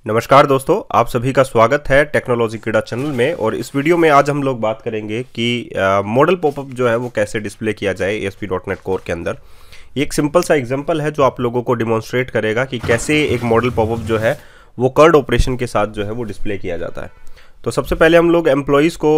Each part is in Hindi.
नमस्कार दोस्तों, आप सभी का स्वागत है टेक्नोलॉजी कीड़ा चैनल में। और इस वीडियो में आज हम लोग बात करेंगे कि मॉडल पॉपअप जो है वो कैसे डिस्प्ले किया जाए ASP.NET कोर के अंदर। ये एक सिंपल सा एग्जांपल है जो आप लोगों को डिमॉन्स्ट्रेट करेगा कि कैसे एक मॉडल पॉपअप जो है वो कर्ड ऑपरेशन के साथ जो है वो डिस्प्ले किया जाता है। तो सबसे पहले हम लोग एम्प्लॉयज़ को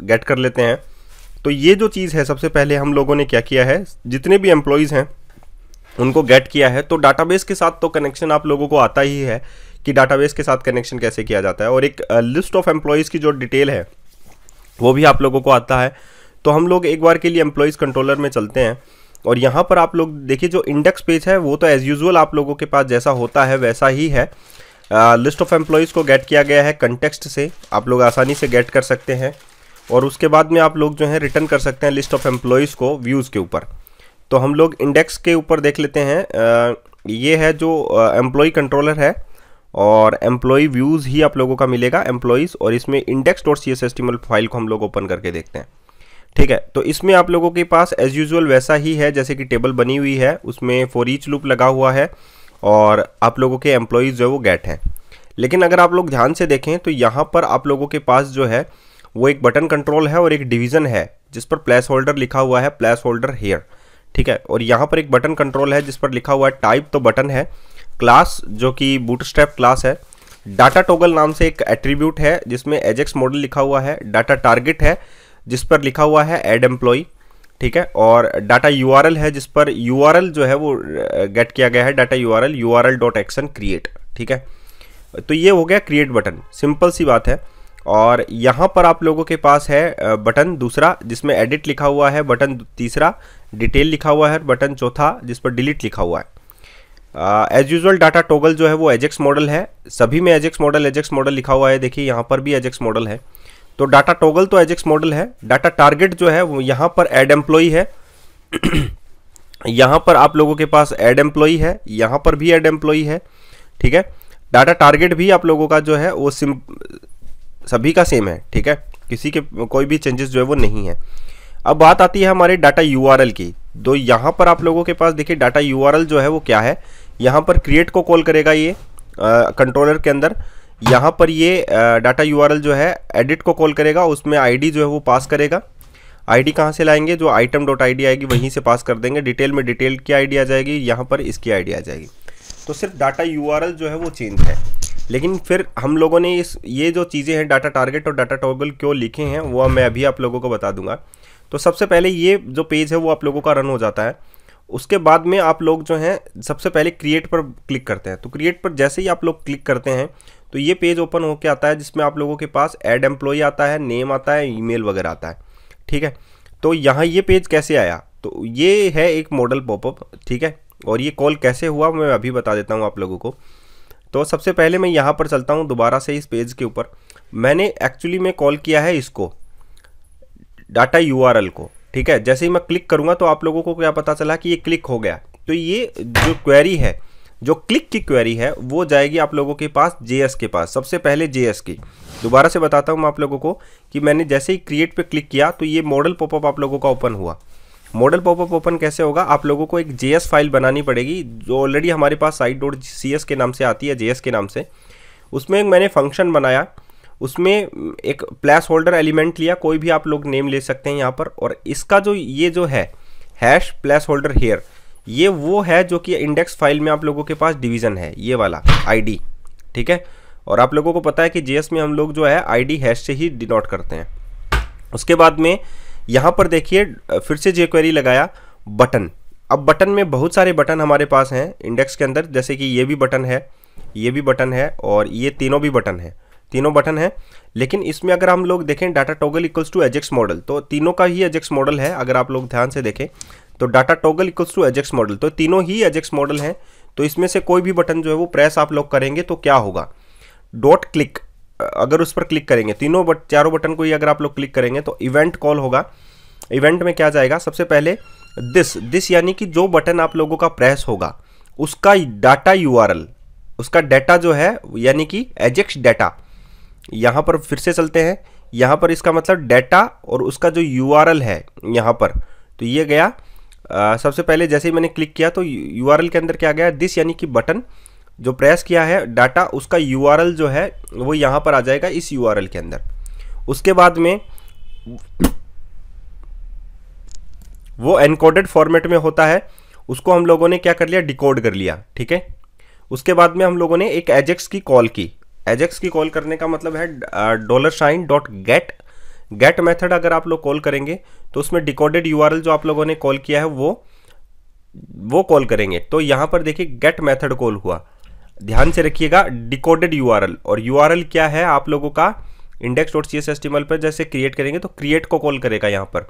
गेट कर लेते हैं। तो ये जो चीज़ है, सबसे पहले हम लोगों ने क्या किया है, जितने भी एम्प्लॉयज़ हैं उनको गेट किया है। तो डाटाबेस के साथ तो कनेक्शन आप लोगों को आता ही है कि डाटाबेस के साथ कनेक्शन कैसे किया जाता है, और एक लिस्ट ऑफ एम्प्लॉयज़ की जो डिटेल है वो भी आप लोगों को आता है। तो हम लोग एक बार के लिए एम्प्लॉयज़ कंट्रोलर में चलते हैं और यहाँ पर आप लोग देखिए जो इंडेक्स पेज है वो तो एज़ यूजुअल आप लोगों के पास जैसा होता है वैसा ही है। लिस्ट ऑफ एम्प्लॉयज़ को गेट किया गया है कंटेक्स्ट से, आप लोग आसानी से गेट कर सकते हैं। और उसके बाद में आप लोग जो है रिटर्न कर सकते हैं लिस्ट ऑफ एम्प्लॉयज़ को व्यूज़ के ऊपर। तो हम लोग इंडेक्स के ऊपर देख लेते हैं। ये है जो एम्प्लॉय कंट्रोलर है और एम्प्लॉय व्यूज़ ही आप लोगों का मिलेगा एम्प्लॉयज़, और इसमें index.cshtml फाइल को हम लोग ओपन करके देखते हैं। ठीक है, तो इसमें आप लोगों के पास एज यूजुअल वैसा ही है जैसे कि टेबल बनी हुई है, उसमें फॉर ईच लूप लगा हुआ है और आप लोगों के एम्प्लॉयज़ जो है वो गेट हैं। लेकिन अगर आप लोग ध्यान से देखें तो यहाँ पर आप लोगों के पास जो है वो एक बटन कंट्रोल है और एक डिवीज़न है जिस पर प्लेस होल्डर लिखा हुआ है, प्लेस होल्डर हेयर। ठीक है, और यहाँ पर एक बटन कंट्रोल है जिस पर लिखा हुआ है टाइप, तो बटन है, क्लास जो कि बूटस्ट्रैप क्लास है, डाटा टॉगल नाम से एक एट्रीब्यूट है जिसमें एजेक्स मॉडल लिखा हुआ है, डाटा टारगेट है जिस पर लिखा हुआ है ऐड एम्प्लॉय। ठीक है, और डाटा यूआरएल है जिस पर यूआरएल जो है वो गेट किया गया है, डाटा यूआरएल url.action create। ठीक है, तो ये हो गया क्रिएट बटन, सिंपल सी बात है। और यहाँ पर आप लोगों के पास है बटन दूसरा जिसमें एडिट लिखा हुआ है, बटन तीसरा डिटेल लिखा हुआ है, बटन चौथा जिस पर डिलीट लिखा हुआ है। एज यूजुअल डाटा टॉगल जो है वो एजेक्स मॉडल है, सभी में एजेक्स मॉडल लिखा हुआ है। देखिए यहाँ पर भी एजेक्स मॉडल है, तो डाटा टॉगल तो एजेक्स मॉडल है। डाटा टारगेट जो है वो यहाँ पर ऐड एम्प्लॉय है यहाँ पर आप लोगों के पास ऐड एम्प्लॉय है, यहाँ पर भी ऐड एम्प्लॉय है। ठीक है, डाटा टारगेट भी आप लोगों का जो है वो सभी का सेम है। ठीक है, किसी के कोई भी चेंजेस जो है वो नहीं है। अब बात आती है हमारे डाटा यूआरएल की। तो यहाँ पर आप लोगों के पास देखिए डाटा यूआरएल जो है वो क्या है, यहाँ पर क्रिएट को कॉल करेगा ये कंट्रोलर के अंदर। यहाँ पर ये डाटा यूआरएल जो है एडिट को कॉल करेगा, उसमें आईडी जो है वो पास करेगा। आईडी कहाँ से लाएंगे, जो item.id आएगी वहीं से पास कर देंगे। डिटेल में डिटेल की आईडी आ जाएगी, यहाँ पर इसकी आईडी आ जाएगी। तो सिर्फ डाटा यूआरएल जो है वो चेंज है। लेकिन फिर हम लोगों ने ये जो चीज़ें हैं डाटा टारगेट और डाटा टॉगल क्यों लिखे हैं वो मैं अभी आप लोगों को बता दूंगा। तो सबसे पहले ये जो पेज है वो आप लोगों का रन हो जाता है। उसके बाद में आप लोग जो हैं सबसे पहले क्रिएट पर क्लिक करते हैं। तो क्रिएट पर जैसे ही आप लोग क्लिक करते हैं तो ये पेज ओपन होकर आता है जिसमें आप लोगों के पास ऐड एम्प्लॉय आता है, नेम आता है, ईमेल वगैरह आता है। ठीक है, तो यहाँ ये पेज कैसे आया, तो ये है एक मॉडल पॉपअप। ठीक है, और ये कॉल कैसे हुआ मैं अभी बता देता हूँ आप लोगों को। तो सबसे पहले मैं यहाँ पर चलता हूँ दोबारा से इस पेज के ऊपर। मैंने एक्चुअली में कॉल किया है इसको, डाटा यूआरएल को। ठीक है, जैसे ही मैं क्लिक करूँगा तो आप लोगों को क्या पता चला कि ये क्लिक हो गया। तो ये जो क्वेरी है, जो क्लिक की क्वेरी है वो जाएगी आप लोगों के पास जेएस के पास, सबसे पहले जेएस की। दोबारा से बताता हूँ मैं आप लोगों को कि मैंने जैसे ही क्रिएट पे क्लिक किया तो ये मॉडल पॉपअप आप लोगों का ओपन हुआ। मॉडल पॉपअप ओपन कैसे होगा, आप लोगों को एक जेएस फाइल बनानी पड़ेगी जो ऑलरेडी हमारे पास site.cs के नाम से आती है, जेएस के नाम से। उसमें मैंने फंक्शन बनाया, उसमें एक प्लेस होल्डर एलिमेंट लिया, कोई भी आप लोग नेम ले सकते हैं यहाँ पर। और इसका जो ये जो है हैश प्लेस होल्डर हेयर, ये वो है जो कि इंडेक्स फाइल में आप लोगों के पास डिवीज़न है, ये वाला आईडी। ठीक है, और आप लोगों को पता है कि जेएस में हम लोग जो है आईडी हैश से ही डिनोट करते हैं। उसके बाद में यहाँ पर देखिए फिर से jQuery लगाया, बटन। अब बटन में बहुत सारे बटन हमारे पास हैं इंडेक्स के अंदर, जैसे कि ये भी बटन है, ये भी बटन है और ये तीनों भी बटन है, तीनों बटन है। लेकिन इसमें अगर हम लोग देखें data toggle equals to ajax modal, तो तीनों का ही एजेक्स मॉडल है। अगर आप लोग ध्यान से देखें तो data toggle equals to ajax modal, तो तीनों ही एजेक्स मॉडल हैं। तो इसमें से कोई भी बटन जो है वो प्रेस आप लोग करेंगे तो क्या होगा, डॉट क्लिक, अगर उस पर क्लिक करेंगे चारों बटन को ही अगर आप लोग क्लिक करेंगे तो इवेंट कॉल होगा। इवेंट में क्या जाएगा, सबसे पहले दिस यानी कि जो बटन आप लोगों का प्रेस होगा उसका डाटा यूआरएल, उसका डाटा जो है यानी कि एजेक्स डाटा। यहाँ पर फिर से चलते हैं, यहाँ पर इसका मतलब डाटा और उसका जो यूआरएल है यहाँ पर, तो ये गया सबसे पहले जैसे ही मैंने क्लिक किया तो यूआरएल के अंदर क्या गया, दिस यानी कि बटन जो प्रेस किया है डाटा, उसका यूआरएल जो है वो यहाँ पर आ जाएगा इस यूआरएल के अंदर। उसके बाद में वो एनकोडेड फॉर्मेट में होता है, उसको हम लोगों ने क्या कर लिया, डिकोड कर लिया, ठीक है। उसके बाद में हम लोगों ने एक एजेक्स की कॉल की। एजेक्स की कॉल करने का मतलब है $.get गेट मेथड अगर आप लोग कॉल करेंगे तो उसमें डिकोडेड यूआरएल जो आप लोगों ने कॉल किया है वो कॉल करेंगे। तो यहाँ पर देखिए गेट मेथड कॉल हुआ, ध्यान से रखिएगा, डिकोडेड यूआरएल। और यूआरएल क्या है आप लोगों का, index.cshtml पर जैसे क्रिएट करेंगे तो क्रिएट को कॉल करेगा। यहाँ पर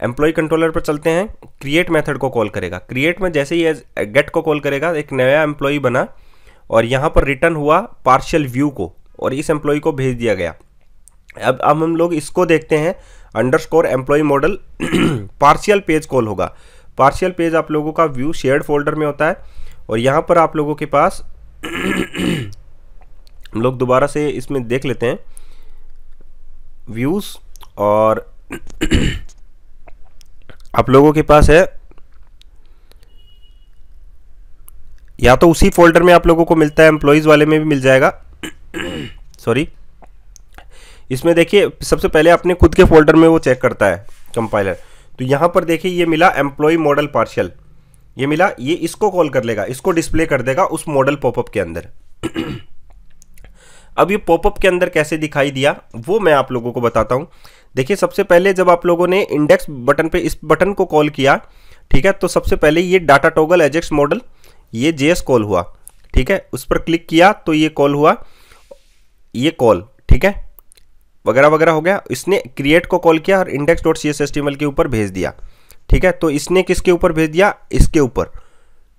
एम्प्लॉय कंट्रोलर पर चलते हैं, क्रिएट मेथड को कॉल करेगा। क्रिएट में जैसे ही गेट को कॉल करेगा एक नया एम्प्लॉय बना और यहाँ पर रिटर्न हुआ पार्शियल व्यू को, और इस एम्प्लॉय को भेज दिया गया। अब हम लोग इसको देखते हैं, underscore employ model partial page call होगा। पार्शियल पेज आप लोगों का व्यू शेयर्ड फोल्डर में होता है, और यहाँ पर आप लोगों के पास हम लोग दोबारा से इसमें देख लेते हैं व्यूज, और आप लोगों के पास है या तो उसी फोल्डर में आप लोगों को मिलता है, एम्प्लॉयज वाले में भी मिल जाएगा सॉरी। इसमें देखिए सबसे पहले अपने खुद के फोल्डर में वो चेक करता है कंपाइलर। तो यहाँ पर देखिए ये मिला एम्प्लॉय मॉडल पार्शियल, ये मिला, ये इसको कॉल कर लेगा, इसको डिस्प्ले कर देगा उस मॉडल पॉपअप के अंदर। अब ये पॉपअप के अंदर कैसे दिखाई दिया वो मैं आप लोगों को बताता हूँ। देखिए सबसे पहले जब आप लोगों ने इंडेक्स बटन पे इस बटन को कॉल किया, ठीक है, तो सबसे पहले ये डाटा टॉगल एजेक्स मॉडल ये जेएस कॉल हुआ, ठीक है। उस पर क्लिक किया तो ये कॉल हुआ, ये कॉल, ठीक है, वगैरह वगैरह हो गया। इसने क्रिएट को कॉल किया और index.cshtml के ऊपर भेज दिया, ठीक है। तो इसने किसके ऊपर भेज दिया, इसके ऊपर,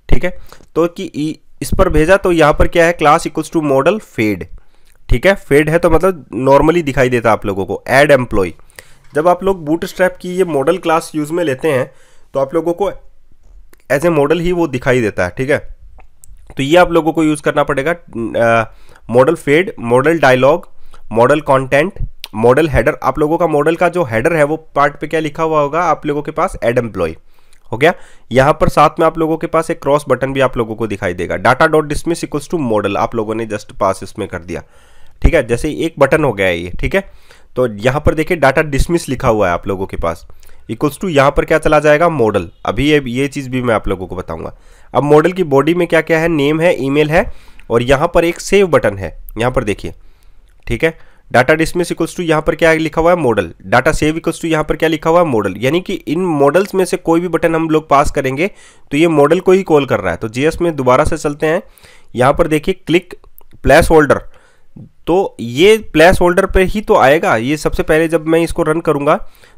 ठीक है। तो कि इस पर भेजा तो यहाँ पर क्या है, class equals to modal fade, ठीक है। फेड है तो मतलब नॉर्मली दिखाई देता आप लोगों को। ऐड एम्प्लॉय, जब आप लोग बूटस्ट्रैप की ये मॉडल क्लास यूज में लेते हैं तो आप लोगों को एज ए मॉडल ही वो दिखाई देता है, ठीक है। तो ये आप लोगों को यूज करना पड़ेगा, modal fade, modal dialog, modal content, modal header. आप लोगों का मॉडल का जो हेडर है वो पार्ट पे क्या लिखा हुआ होगा आप लोगों के पास, ऐड एम्प्लॉय हो गया। यहाँ पर साथ में आप लोगों के पास एक क्रॉस बटन भी आप लोगों को दिखाई देगा, data dot dismiss equals to modal आप लोगों ने जस्ट पास इसमें कर दिया, ठीक है। जैसे एक बटन हो गया है ये, ठीक है। तो यहाँ पर देखिए डाटा डिसमिस लिखा हुआ है आप लोगों के पास, इक्वल्स टू यहाँ पर क्या चला जाएगा, मॉडल। अभी ये चीज़ भी मैं आप लोगों को बताऊंगा। अब मॉडल की बॉडी में क्या क्या है, नेम है, ईमेल है, और यहाँ पर एक सेव बटन है, यहाँ पर देखिए, ठीक है। डाटा डिसमिस इक्वल्स टू यहाँ पर क्या लिखा हुआ है, modal. Data save equals to यहाँ पर क्या लिखा हुआ है, मॉडल। यानी कि इन मॉडल्स में से कोई भी बटन हम लोग पास करेंगे तो ये मॉडल को ही कॉल कर रहा है। तो जीएस में दोबारा से चलते हैं, यहाँ पर देखिए क्लिक प्लेस होल्डर, तो ये प्लेस होल्डर पे ही तो आएगा। ये सबसे पहले जब मैं इसको रन करूंगा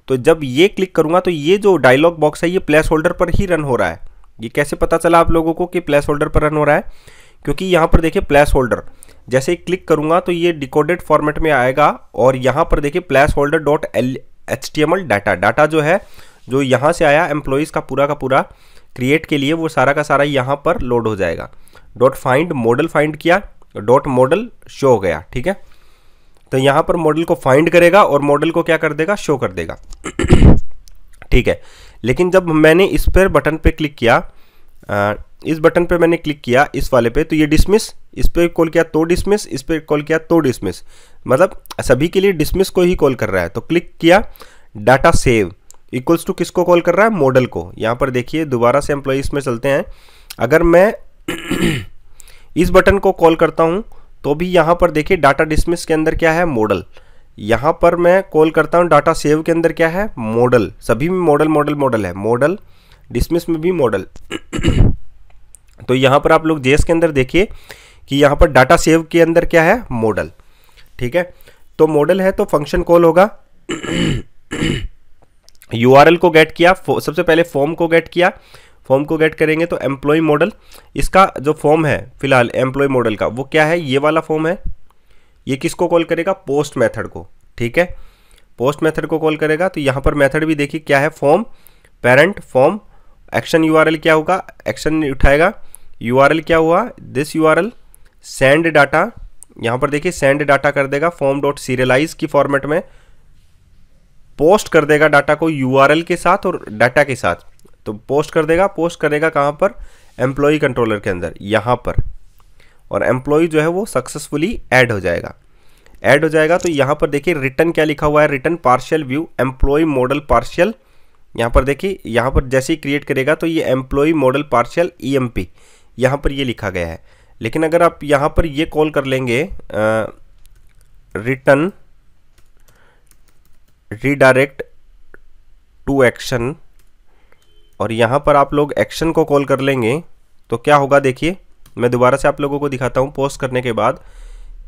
तो जब ये क्लिक करूंगा तो ये जो डायलॉग बॉक्स है ये प्लेस होल्डर पर ही रन हो रहा है। ये कैसे पता चला आप लोगों को कि प्लेस होल्डर पर रन हो रहा है, क्योंकि यहाँ पर देखिए प्लेस होल्डर, जैसे ही क्लिक करूंगा तो ये डिकोडेड फॉर्मेट में आएगा, और यहाँ पर देखिए place holder dot HTML data जो है जो यहाँ से आया एम्प्लॉयज़ का पूरा क्रिएट के लिए, वो सारा का सारा यहाँ पर लोड हो जाएगा। डॉट फाइंड, मॉडल फाइंड किया, डॉट मॉडल शो हो गया, ठीक है। तो यहाँ पर मॉडल को फाइंड करेगा और मॉडल को क्या कर देगा, शो कर देगा, ठीक है। लेकिन जब मैंने इस पर बटन पे क्लिक किया, इस बटन पे मैंने क्लिक किया इस वाले पे, तो ये डिसमिस, इस पे कॉल किया तो डिसमिस, इस पे कॉल किया तो डिसमिस, मतलब सभी के लिए डिसमिस को ही कॉल कर रहा है। तो क्लिक किया, डाटा सेव इक्वल्स टू किसको कॉल कर रहा है, मॉडल को। यहाँ पर देखिए दोबारा से एम्प्लॉइज में चलते हैं, अगर मैं इस बटन को कॉल करता हूँ तो भी यहाँ पर देखिए डाटा डिसमिस के अंदर क्या है, मॉडल। यहाँ पर मैं कॉल करता हूँ डाटा सेव के अंदर क्या है, मॉडल। सभी में मॉडल है, मॉडल डिसमिस में भी मॉडल। तो यहाँ पर आप लोग जेएस के अंदर देखिए कि यहाँ पर डाटा सेव के अंदर क्या है, मॉडल, ठीक है। तो मॉडल है तो फंक्शन कॉल होगा। यूआरएल को गेट किया, सबसे पहले फॉर्म को गेट किया, फॉर्म को गेट करेंगे तो एम्प्लॉय मॉडल, इसका जो फॉर्म है फिलहाल एम्प्लॉय मॉडल का वो क्या है, ये वाला फॉर्म है। ये किसको कॉल करेगा, पोस्ट मेथड को, ठीक है। पोस्ट मेथड को कॉल करेगा तो यहाँ पर मेथड भी देखिए क्या है, form parent form, action URL क्या होगा, एक्शन उठाएगा, यूआरएल क्या हुआ, दिस यूआरएल, सेंड डाटा, यहाँ पर देखिए सेंड डाटा कर देगा फॉर्म डॉट सीरियलाइज की फॉर्मेट में, पोस्ट कर देगा डाटा को यूआरएल के साथ और डाटा के साथ। तो पोस्ट कर देगा कहाँ पर, एम्प्लॉय कंट्रोलर के अंदर यहाँ पर, और एम्प्लॉय जो है वो सक्सेसफुली ऐड हो जाएगा। ऐड हो जाएगा तो यहाँ पर देखिए रिटर्न क्या लिखा हुआ है, return partial view employ model partial. यहाँ पर देखिए, यहाँ पर जैसे ही क्रिएट करेगा तो ये एम्प्लॉय मॉडल पार्शियल EMP यहाँ पर ये लिखा गया है। लेकिन अगर आप यहाँ पर ये कॉल कर लेंगे रिटर्न रीडायरेक्ट टू एक्शन, और यहाँ पर आप लोग एक्शन को कॉल कर लेंगे तो क्या होगा देखिए, मैं दोबारा से आप लोगों को दिखाता हूँ पोस्ट करने के बाद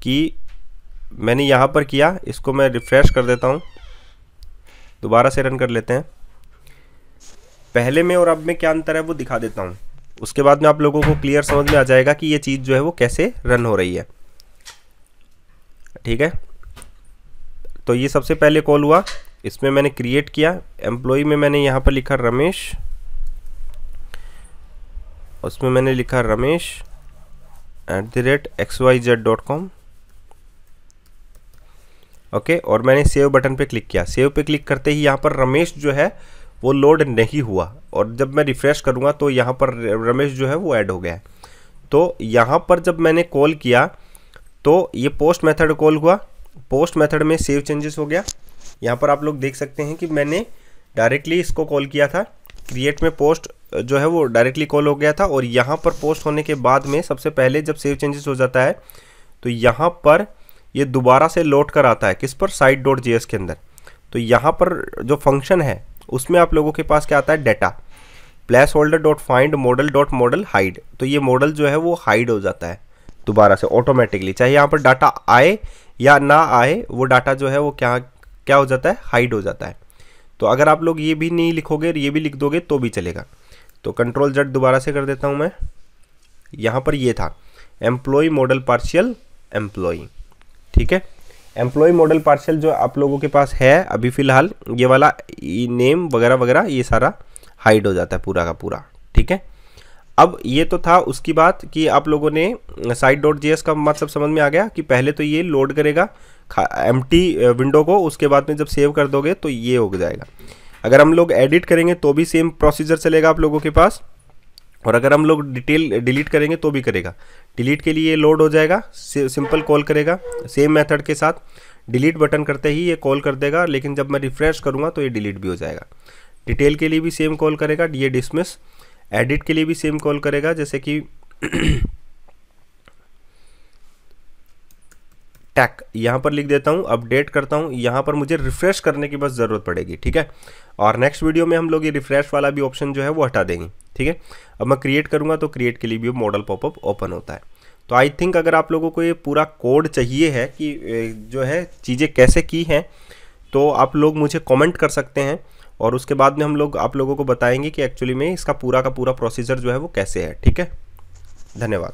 कि मैंने यहाँ पर किया। इसको मैं रिफ्रेश कर देता हूँ, दोबारा से रन कर लेते हैं। पहले में और अब में क्या अंतर है वो दिखा देता हूँ, उसके बाद में आप लोगों को क्लियर समझ में आ जाएगा कि ये चीज़ जो है वो कैसे रन हो रही है। ठीक है, तो ये सबसे पहले कॉल हुआ, इसमें मैंने क्रिएट किया। एम्प्लॉय में मैंने यहाँ पर लिखा रमेश, उसमें मैंने लिखा रमेश @xyz.com। ओके, और मैंने सेव बटन पे क्लिक किया। सेव पे क्लिक करते ही यहाँ पर रमेश जो है वो लोड नहीं हुआ, और जब मैं रिफ्रेश करूँगा तो यहाँ पर रमेश जो है वो ऐड हो गया है। तो यहाँ पर जब मैंने कॉल किया तो ये पोस्ट मेथड कॉल हुआ, पोस्ट मेथड में सेव चेंजेस हो गया। यहाँ पर आप लोग देख सकते हैं कि मैंने डायरेक्टली इसको कॉल किया था, क्रिएट में पोस्ट जो है वो डायरेक्टली कॉल हो गया था, और यहाँ पर पोस्ट होने के बाद में सबसे पहले जब सेव चेंजेस हो जाता है तो यहाँ पर ये दोबारा से लौट कर आता है किस पर, site.js के अंदर। तो यहाँ पर जो फंक्शन है उसमें आप लोगों के पास क्या आता है, data place holder dot find model dot model hide. तो ये मॉडल जो है वो हाइड हो जाता है दोबारा से ऑटोमेटिकली, चाहे यहाँ पर डाटा आए या ना आए, वो डाटा जो है वो क्या हो जाता है, हाइड हो जाता है। तो अगर आप लोग ये भी नहीं लिखोगे, ये भी लिख दोगे तो भी चलेगा। तो Ctrl+Z दोबारा से कर देता हूँ मैं। यहाँ पर ये था एम्प्लॉय मॉडल पार्शियल एम्प्लॉय। ठीक है, एम्प्लॉय मॉडल पार्शियल जो आप लोगों के पास है अभी फ़िलहाल, ये वाला नेम वगैरह वगैरह ये सारा हाइड हो जाता है पूरा का पूरा। ठीक है, अब ये तो था उसकी बात कि आप लोगों ने site.js का मतलब समझ में आ गया कि पहले तो ये लोड करेगा एम्प्टी विंडो को, उसके बाद में जब सेव कर दोगे तो ये हो जाएगा। अगर हम लोग एडिट करेंगे तो भी सेम प्रोसीजर चलेगा आप लोगों के पास, और अगर हम लोग डिलीट करेंगे तो भी करेगा। डिलीट के लिए ये लोड हो जाएगा, सिंपल कॉल करेगा सेम मेथड के साथ, डिलीट बटन करते ही ये कॉल कर देगा, लेकिन जब मैं रिफ्रेश करूँगा तो ये डिलीट भी हो जाएगा। डिटेल के लिए भी सेम कॉल करेगा, ये डिसमिस। एडिट के लिए भी सेम कॉल करेगा, जैसे कि टैग यहाँ पर लिख देता हूँ, अपडेट करता हूँ, यहाँ पर मुझे रिफ्रेश करने की बस ज़रूरत पड़ेगी। ठीक है, और नेक्स्ट वीडियो में हम लोग ये रिफ्रेश वाला भी ऑप्शन जो है वो हटा देंगे। ठीक है, अब मैं क्रिएट करूँगा तो क्रिएट के लिए भी मॉडल पॉपअप ओपन होता है। तो आई थिंक अगर आप लोगों को ये पूरा कोड चाहिए है कि जो है चीज़ें कैसे की हैं, तो आप लोग मुझे कमेंट कर सकते हैं, और उसके बाद में हम लोग आप लोगों को बताएंगे कि एक्चुअली में इसका पूरा का पूरा प्रोसीजर जो है वो कैसे है। ठीक है, धन्यवाद।